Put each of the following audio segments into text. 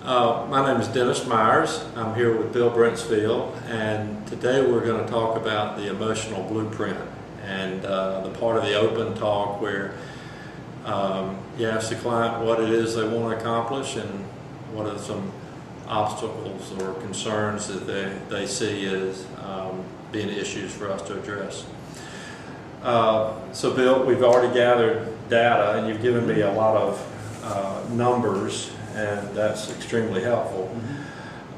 My name is Dennis Myers. I'm here with Bill Brentsfield, and today we're going to talk about the emotional blueprint and the part of the open talk where you ask the client what it is they want to accomplish and what are some obstacles or concerns that they see as being issues for us to address. So Bill, we've already gathered data and you've given me a lot of numbers, and that's extremely helpful.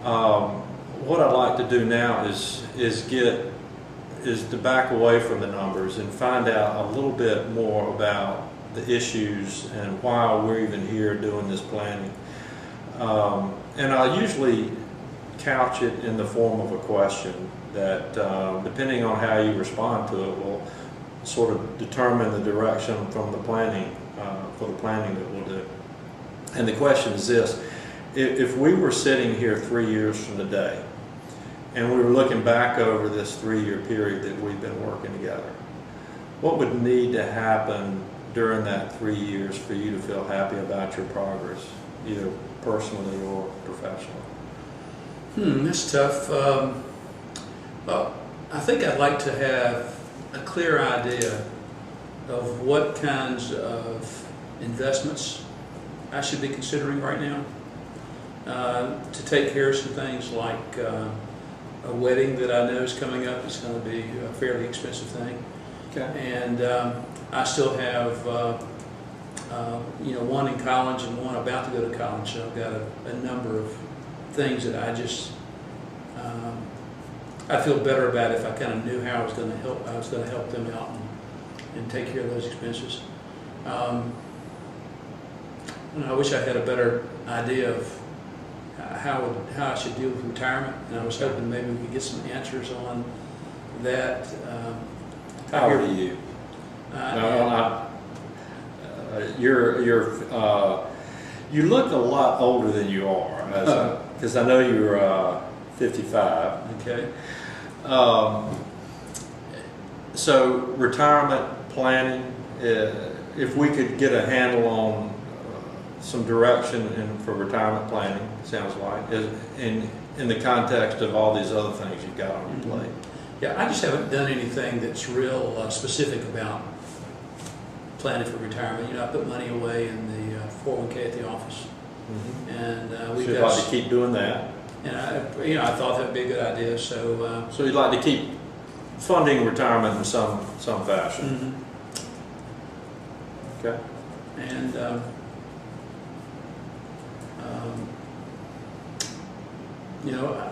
What I'd like to do now is to back away from the numbers and find out a little bit more about the issues and why we're even here doing this planning. And I usually couch it in the form of a question that, depending on how you respond to it, will sort of determine the direction from the planning, for the planning that we'll do. And the question is this: if we were sitting here 3 years from today and we were looking back over this 3-year period that we've been working together, what would need to happen during that 3 years for you to feel happy about your progress, either personally or professionally? That's tough. Well, I think I'd like to have a clear idea of what kinds of investments I should be considering right now to take care of some things like a wedding that I know is coming up. It's going to be a fairly expensive thing. Okay. And I still have one in college and one about to go to college. So I've got a number of things that I feel better about if I kind of knew how I was going to help them out and take care of those expenses. I wish I had a better idea of how I should deal with retirement, and I was hoping maybe we could get some answers on that. How old are you? You look a lot older than you are, because I know you're 55. Okay. So retirement planning, if we could get a handle on some direction for retirement planning, sounds like, in the context of all these other things you've got on your plate. Yeah, I just haven't done anything that's real specific about planning for retirement. I put money away in the 401k at the office, and we've got like to keep doing that. And I thought that'd be a good idea. So you'd like to keep funding retirement in some fashion. Okay. And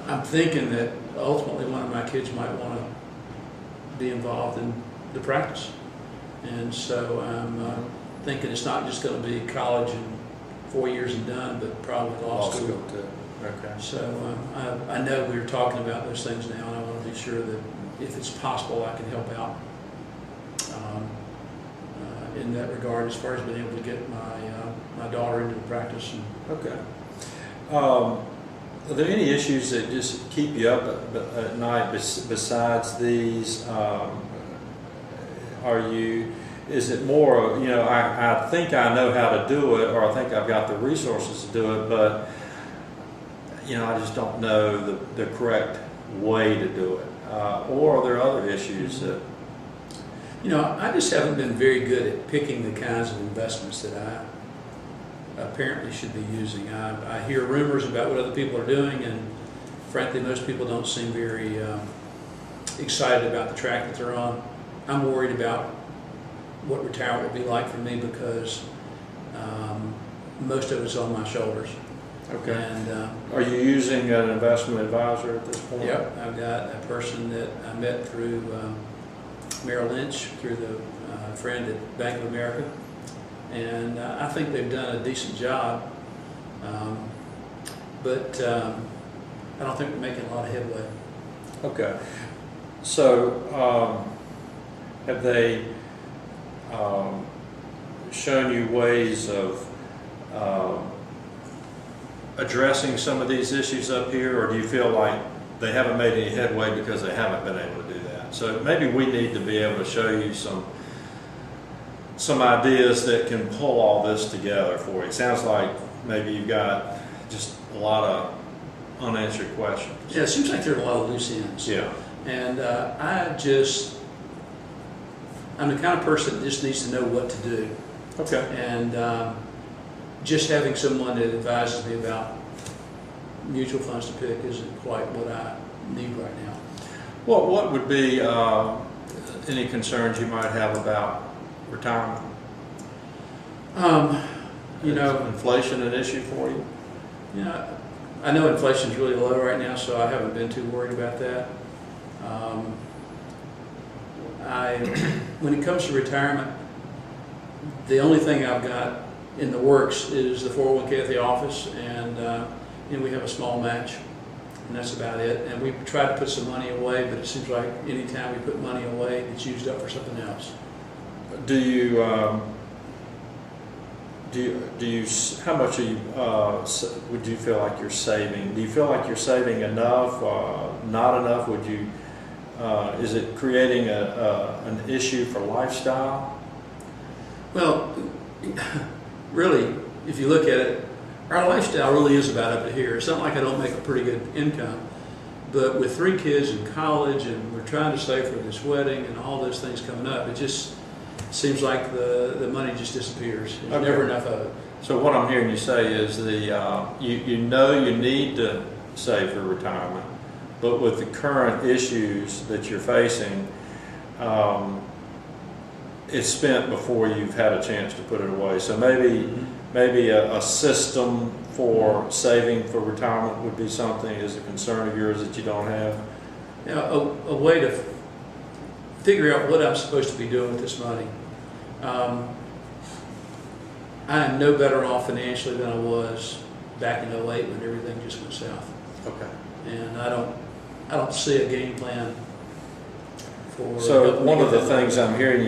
I'm thinking that ultimately one of my kids might want to be involved in the practice, and so I'm thinking it's not just going to be college and 4 years and done, but probably law school too. Okay. So I know we're talking about those things now, and I want to be sure that if it's possible, I can help out in that regard, as far as being able to get my daughter into the practice. Okay. Are there any issues that just keep you up at night besides these? Is it more, I think I know how to do it, or I think I've got the resources to do it, but I just don't know the correct way to do it. Or are there other issues that... I just haven't been very good at picking the kinds of investments that I apparently should be using. I hear rumors about what other people are doing, and frankly, most people don't seem very excited about the track that they're on. I'm worried about what retirement will be like for me because most of it's on my shoulders. Okay. And are you using an investment advisor at this point? Yep. I've got a person that I met through Merrill Lynch, through the friend at Bank of America, and I think they've done a decent job, but I don't think we're making a lot of headway. Okay. So have they shown you ways of addressing some of these issues up here, or do you feel like they haven't made any headway because they haven't been able to do that? So maybe we need to be able to show you some ideas that can pull all this together for you. It sounds like maybe you've got just a lot of unanswered questions. Yeah, it seems like there are a lot of loose ends. Yeah. And I'm the kind of person that just needs to know what to do. Okay. And just having someone that advises me about mutual funds to pick isn't quite what I need right now. Well, what would be any concerns you might have about retirement? You know, Is inflation an issue for you? yeah, I know inflation's really low right now, so I haven't been too worried about that. When it comes to retirement, the only thing I've got in the works is the 401k at the office, and we have a small match, and that's about it. And we tried to put some money away, but it seems like any time we put money away, it's used up for something else. Do you how much are you would you feel like you're saving? Do you feel like you're saving enough? Not enough? Would you? Is it creating an issue for lifestyle? Well, really, if you look at it, our lifestyle really is about up to here. It's not like I don't make a pretty good income, but with 3 kids in college and we're trying to save for this wedding and all those things coming up, it just seems like the money just disappears. There's Okay. never enough of it. So what I'm hearing you say is you know you need to save for retirement, but with the current issues that you're facing, it's spent before you've had a chance to put it away. So maybe a system for saving for retirement would be something is a concern of yours that you don't have. Yeah, a way to figure out what I'm supposed to be doing with this money. I am no better off financially than I was back in '08 when everything just went south. Okay. And I don't see a game plan for. So one of the things I'm hearing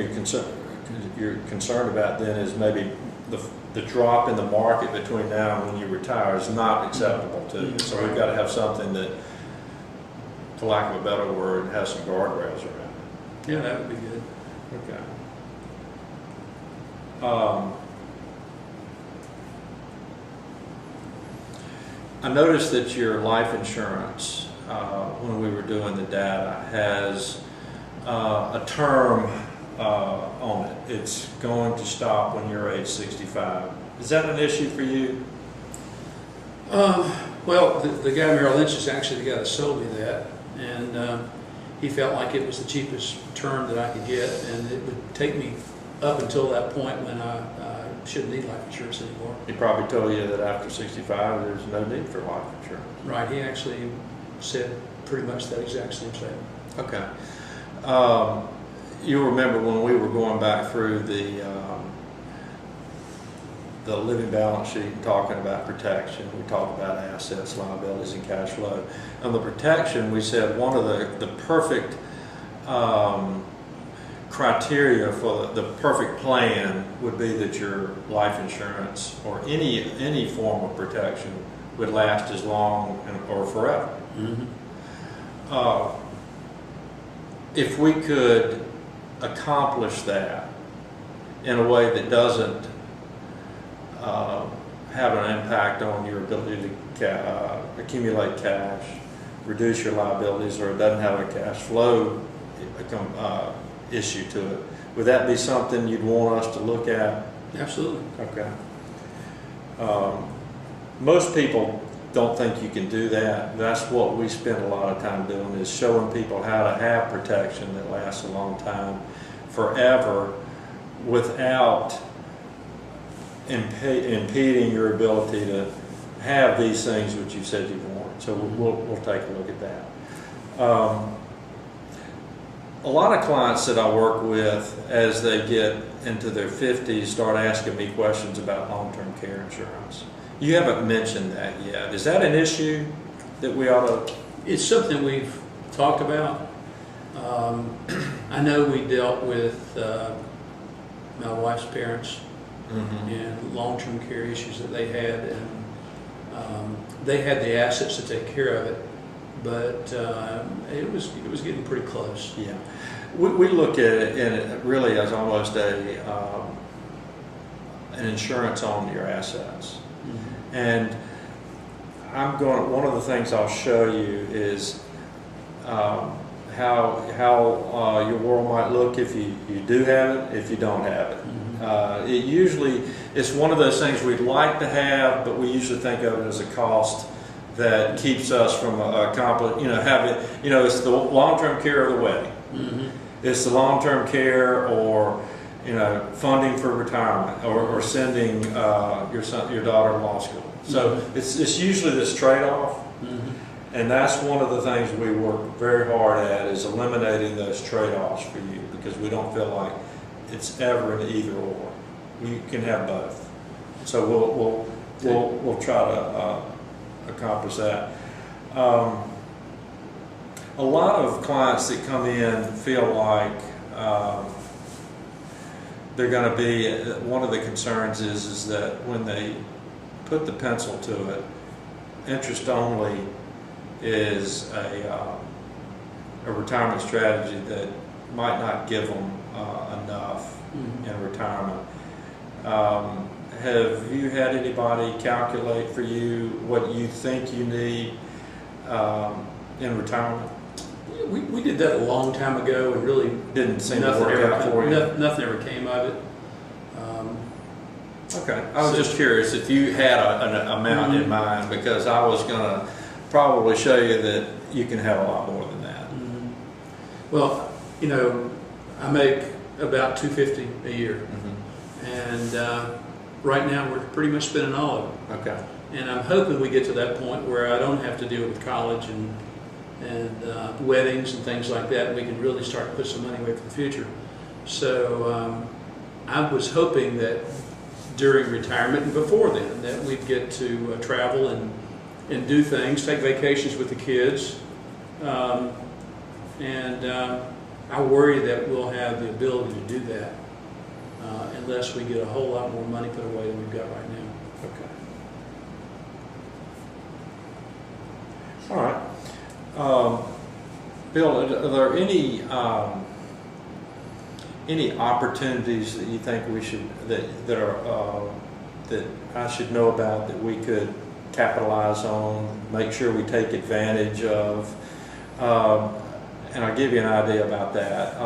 you're concerned about then is maybe the drop in the market between now and when you retire is not acceptable to you. So we've got to have something that, for lack of a better word, has some guardrails around it. Yeah, that would be good. Okay. I noticed that your life insurance, when we were doing the data, has a term on it. It's going to stop when you're age 65. Is that an issue for you? Well, the guy Merrill Lynch is actually the guy that sold me that, and he felt like it was the cheapest term that I could get, and it would take me up until that point when I shouldn't need life insurance anymore. He probably told you that after 65 there's no need for life insurance. Right, he actually said pretty much that exact same statement. Okay. You remember when we were going back through the living balance sheet and talking about protection, we talked about assets, liabilities, and cash flow. On the protection, we said one of the perfect criteria for the perfect plan would be that your life insurance or any form of protection would last as long or forever. Mm-hmm. If we could accomplish that in a way that doesn't have an impact on your ability to accumulate cash, reduce your liabilities, or it doesn't have a cash flow issue to it, would that be something you'd want us to look at? Absolutely. Okay. Most people don't think you can do that. That's what we spend a lot of time doing, is showing people how to have protection that lasts a long time, forever, without impeding your ability to have these things which you said you want. So we'll take a look at that. A lot of clients that I work with, as they get into their 50s, start asking me questions about long-term care insurance. You haven't mentioned that yet. Is that an issue that we ought to? It's something we've talked about. I know we dealt with my wife's parents and long-term care issues that they had, and they had the assets to take care of it, but it was getting pretty close. Yeah, we look at it really as almost an insurance on your assets. And one of the things I'll show you is how your world might look if you do have it, if you don't have it. It's one of those things we'd like to have, but we usually think of it as a cost that keeps us from it's the long-term care of the wedding. It's the long-term care, or funding for retirement, or sending your daughter to law school. So it's usually this trade-off. And that's one of the things we work very hard at, is eliminating those trade-offs for you, because we don't feel like it's ever an either or. You can have both. So we'll try to accomplish that. A lot of clients that come in feel like they're going to be, one of the concerns is that when they put the pencil to it, interest only is a retirement strategy that might not give them enough in retirement. Have you had anybody calculate for you what you think you need in retirement? We did that a long time ago, and really didn't seem to work out for you. Nothing ever came of it. Okay, I was just curious if you had an amount in mind, because I was going to probably show you that you can have a lot more than that. Well, I make about $250 a year, and right now we're pretty much spending all of it. Okay. And I'm hoping we get to that point where I don't have to deal with college and weddings and things like that. We can really start to put some money away for the future. So I was hoping that during retirement and before then that we'd get to travel and do things, take vacations with the kids. I worry that we'll have the ability to do that unless we get a whole lot more money put away than we've got right now. Okay. All right. Bill, are there any opportunities that you think we should that I should know about, that we could capitalize on, make sure we take advantage of? And I'll give you an idea about that.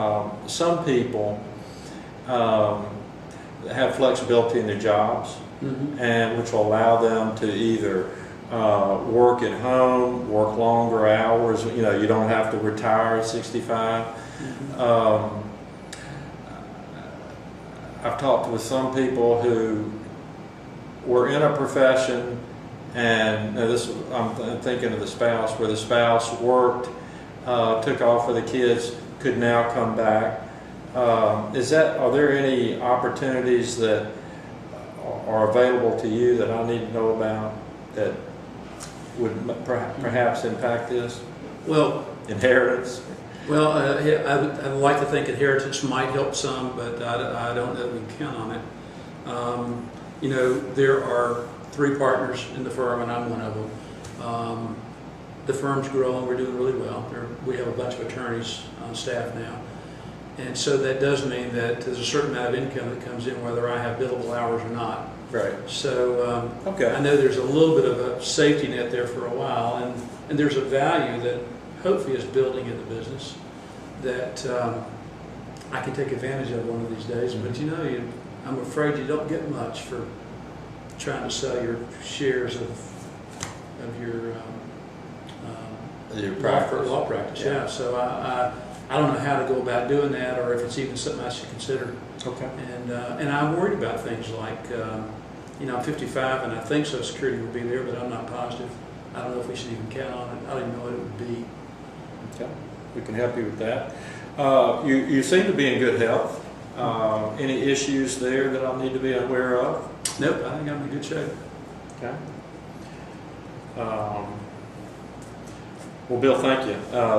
Some people have flexibility in their jobs, and which will allow them to either work at home, work longer hours. You don't have to retire at 65. I've talked with some people who were in a profession, and I'm thinking of the spouse, where the spouse worked, took off for the kids, could now come back. Are there any opportunities that are available to you that I need to know about that would perhaps impact this? Well, inheritance. Well, I'd like to think inheritance might help some, but I don't know that we can count on it. There are 3 partners in the firm, and I'm one of them. The firm's growing, we're doing really well. We have a bunch of attorneys on staff now. And so that does mean that there's a certain amount of income that comes in whether I have billable hours or not. Right. So okay. I know there's a little bit of a safety net there for a while, and there's a value that hopefully is building in the business that I can take advantage of one of these days. But I'm afraid you don't get much for trying to sell your shares of your law practice. Yeah. So I don't know how to go about doing that, or if it's even something I should consider. Okay. And I'm worried about things like I'm 55 and I think Social Security will be there, but I'm not positive. I don't know if we should even count on it. I don't even know what it would be. Okay. We can help you with that. You seem to be in good health. Any issues there that I need to be aware of? Nope, I think I'm in good shape. Okay. Well, Bill, thank you.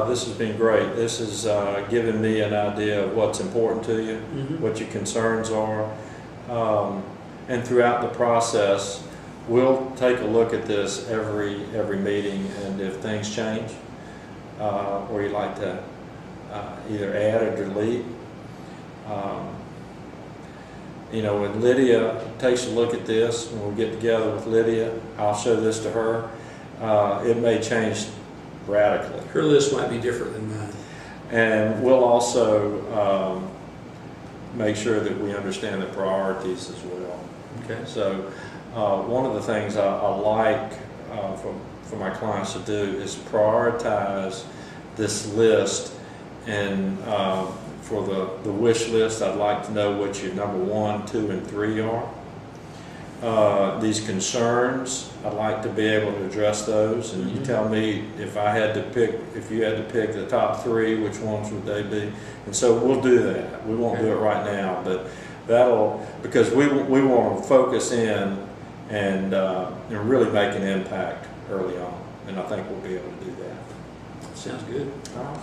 This has been great. This has given me an idea of what's important to you, what your concerns are. And throughout the process, we'll take a look at this every meeting, and if things change, or you'd like to either add or delete. When Lydia takes a look at this, when we get together with Lydia, I'll show this to her, it may change radically. Her list might be different than mine. And we'll also make sure that we understand the priorities as well. Okay. So one of the things I like for my clients to do is prioritize this list, and for the wish list, I'd like to know what your number 1, 2, and 3 are. These concerns, I'd like to be able to address those, and you tell me if you had to pick the top 3, which ones would they be? And so we'll do that. We won't do it right now, but because we want to focus in and really make an impact early on, and I think we'll be able to do that. Sounds good. All right.